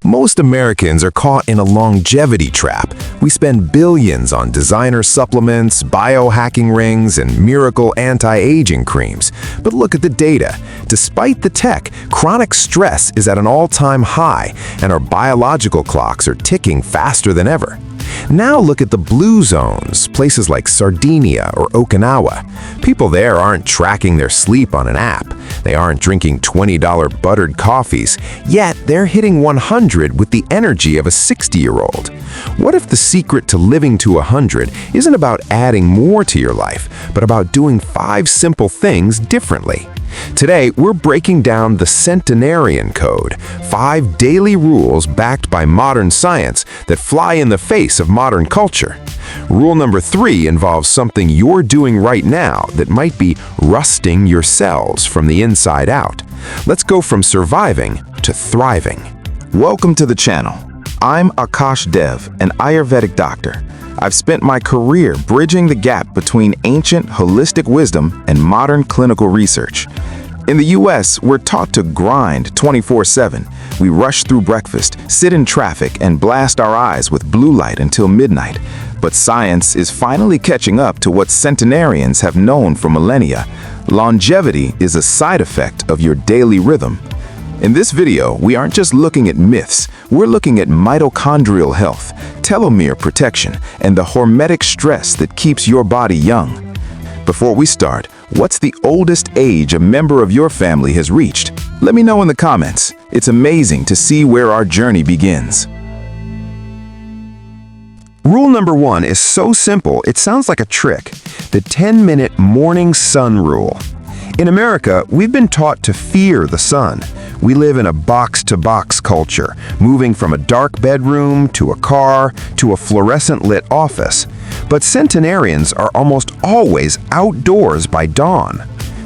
Most Americans are caught in a longevity trap. We spend billions on designer supplements, biohacking rings, and miracle anti-aging creams. But look at the data. Despite the tech, chronic stress is at an all-time high, and our biological clocks are ticking faster than ever. Now look at the blue zones, places like Sardinia or Okinawa. People there aren't tracking their sleep on an app. They aren't drinking $20 buttered coffees, yet they're hitting 100 with the energy of a 60-year-old. What if the secret to living to 100 isn't about adding more to your life, but about doing 5 simple things differently? Today, we're breaking down the Centenarian Code, 5 daily rules backed by modern science that fly in the face of modern culture. Rule number 3 involves something you're doing right now that might be rusting your cells from the inside out. Let's go from surviving to thriving. Welcome to the channel. I'm Akash Dev, an Ayurvedic doctor. I've spent my career bridging the gap between ancient holistic wisdom and modern clinical research. In the US, we're taught to grind 24/7. We rush through breakfast, sit in traffic, and blast our eyes with blue light until midnight. But science is finally catching up to what centenarians have known for millennia. Longevity is a side effect of your daily rhythm. In this video, we aren't just looking at myths, we're looking at mitochondrial health, telomere protection, and the hormetic stress that keeps your body young. Before we start, what's the oldest age a member of your family has reached? Let me know in the comments. It's amazing to see where our journey begins. Rule number 1 is so simple, it sounds like a trick. The 10-minute morning sun rule. In America, we've been taught to fear the sun. We live in a box-to-box culture, moving from a dark bedroom to a car to a fluorescent-lit office. But centenarians are almost always outdoors by dawn.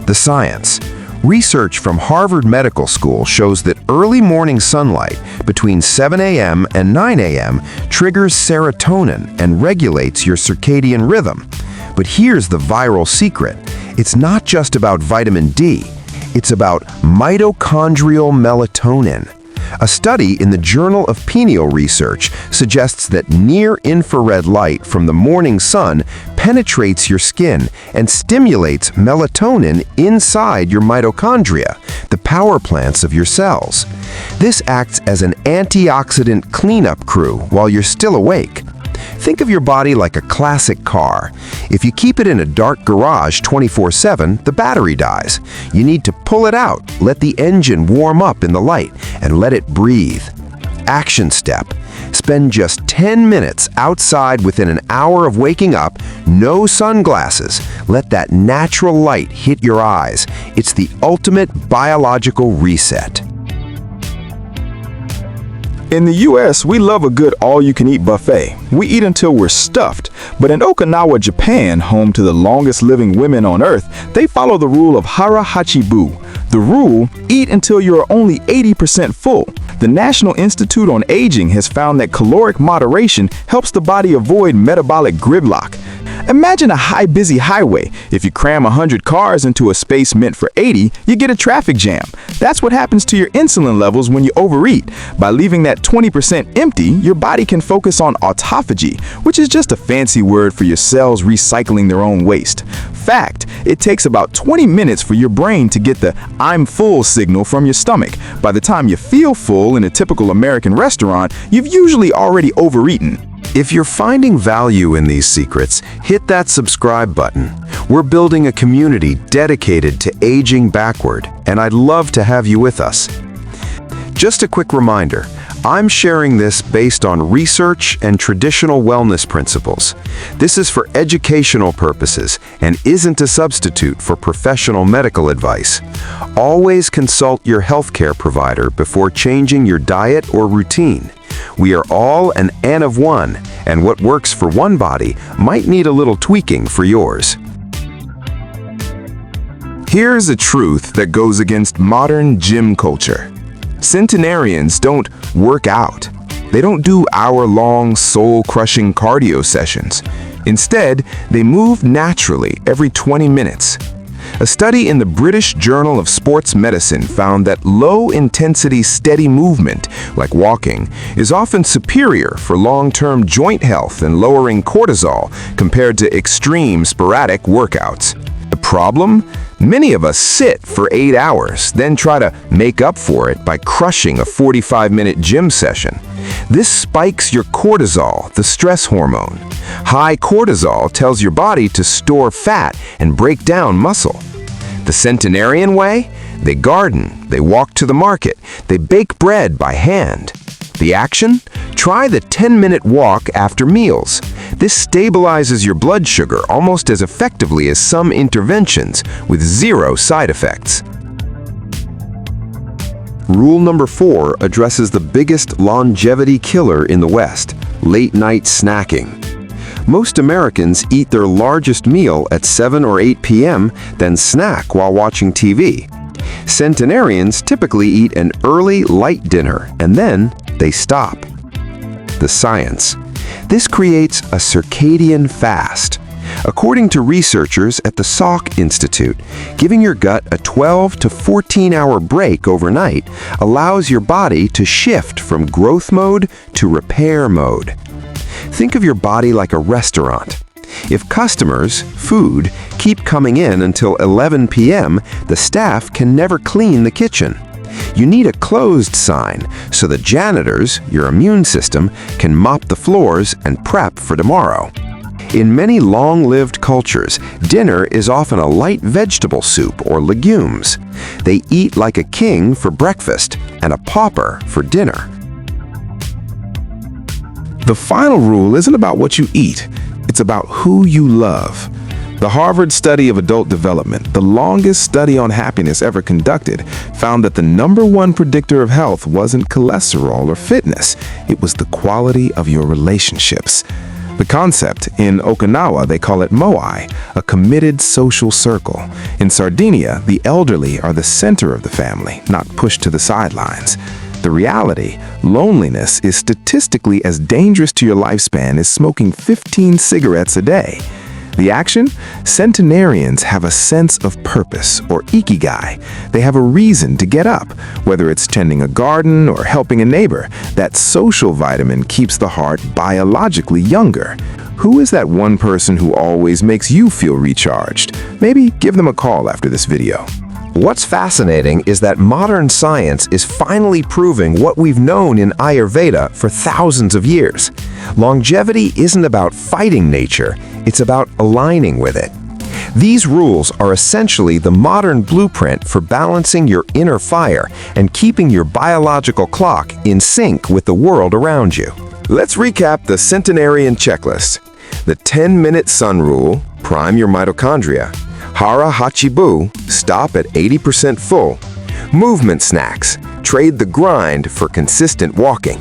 The science. Research from Harvard Medical School shows that early morning sunlight between 7 a.m. and 9 a.m. triggers serotonin and regulates your circadian rhythm. But here's the viral secret. It's not just about vitamin D. It's about mitochondrial melatonin. A study in the Journal of Pineal Research suggests that near-infrared light from the morning sun penetrates your skin and stimulates melatonin inside your mitochondria, the power plants of your cells. This acts as an antioxidant cleanup crew while you're still awake. Think of your body like a classic car. If you keep it in a dark garage 24/7, the battery dies. You need to pull it out, let the engine warm up in the light, and let it breathe. Action step. Spend just 10 minutes outside within an hour of waking up, no sunglasses. Let that natural light hit your eyes. It's the ultimate biological reset. In the US, we love a good all-you-can-eat buffet. We eat until we're stuffed. But in Okinawa, Japan, home to the longest living women on Earth, they follow the rule of hara hachibu. The rule, eat until you're only 80% full. The National Institute on Aging has found that caloric moderation helps the body avoid metabolic gridlock. Imagine a busy highway. If you cram 100 cars into a space meant for 80, you get a traffic jam. That's what happens to your insulin levels when you overeat. By leaving that 20% empty, your body can focus on autophagy, which is just a fancy word for your cells recycling their own waste. Fact, it takes about 20 minutes for your brain to get the "I'm full" signal from your stomach. By the time you feel full in a typical American restaurant, you've usually already overeaten. If you're finding value in these secrets, hit that subscribe button. We're building a community dedicated to aging backward, and I'd love to have you with us. Just a quick reminder, I'm sharing this based on research and traditional wellness principles. This is for educational purposes and isn't a substitute for professional medical advice. Always consult your healthcare provider before changing your diet or routine. We are all an N of one, and what works for one body might need a little tweaking for yours. Here's a truth that goes against modern gym culture. Centenarians don't work out. They don't do hour-long, soul-crushing cardio sessions. Instead, they move naturally every 20 minutes. A study in the British Journal of Sports Medicine found that low-intensity steady movement, like walking, is often superior for long-term joint health and lowering cortisol compared to extreme sporadic workouts. The problem? Many of us sit for 8 hours, then try to make up for it by crushing a 45-minute gym session. This spikes your cortisol, the stress hormone. High cortisol tells your body to store fat and break down muscle. The Centenarian way? They garden, they walk to the market, they bake bread by hand. The action? Try the 10-minute walk after meals. This stabilizes your blood sugar almost as effectively as some interventions, with zero side effects. Rule number 4 addresses the biggest longevity killer in the West: late-night snacking. Most Americans eat their largest meal at 7 or 8 p.m., then snack while watching TV. Centenarians typically eat an early, light dinner, and then they stop. The science. This creates a circadian fast. According to researchers at the Salk Institute, giving your gut a 12 to 14-hour break overnight allows your body to shift from growth mode to repair mode. Think of your body like a restaurant. If customers, food, keep coming in until 11 p.m., the staff can never clean the kitchen. You need a closed sign so the janitors, your immune system, can mop the floors and prep for tomorrow. In many long-lived cultures, dinner is often a light vegetable soup or legumes. They eat like a king for breakfast and a pauper for dinner. The final rule isn't about what you eat, it's about who you love. The Harvard study of adult development, the longest study on happiness ever conducted, found that the #1 predictor of health wasn't cholesterol or fitness, it was the quality of your relationships. The concept, in Okinawa they call it moai, a committed social circle. In Sardinia, the elderly are the center of the family, not pushed to the sidelines. The reality, loneliness is statistically as dangerous to your lifespan as smoking 15 cigarettes a day. The action? Centenarians have a sense of purpose, or ikigai. They have a reason to get up, whether it's tending a garden or helping a neighbor. That social vitamin keeps the heart biologically younger. Who is that one person who always makes you feel recharged? Maybe give them a call after this video. What's fascinating is that modern science is finally proving what we've known in Ayurveda for thousands of years. Longevity isn't about fighting nature, it's about aligning with it. These rules are essentially the modern blueprint for balancing your inner fire and keeping your biological clock in sync with the world around you. Let's recap the Centenarian checklist. The 10-minute sun rule: prime your mitochondria. Hara Hachibu, stop at 80% full. Movement snacks, trade the grind for consistent walking.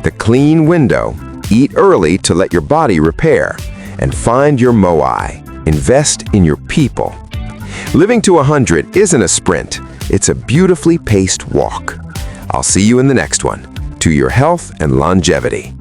The clean window, eat early to let your body repair. And find your moai, invest in your people. Living to 100 isn't a sprint, it's a beautifully paced walk. I'll see you in the next one. To your health and longevity.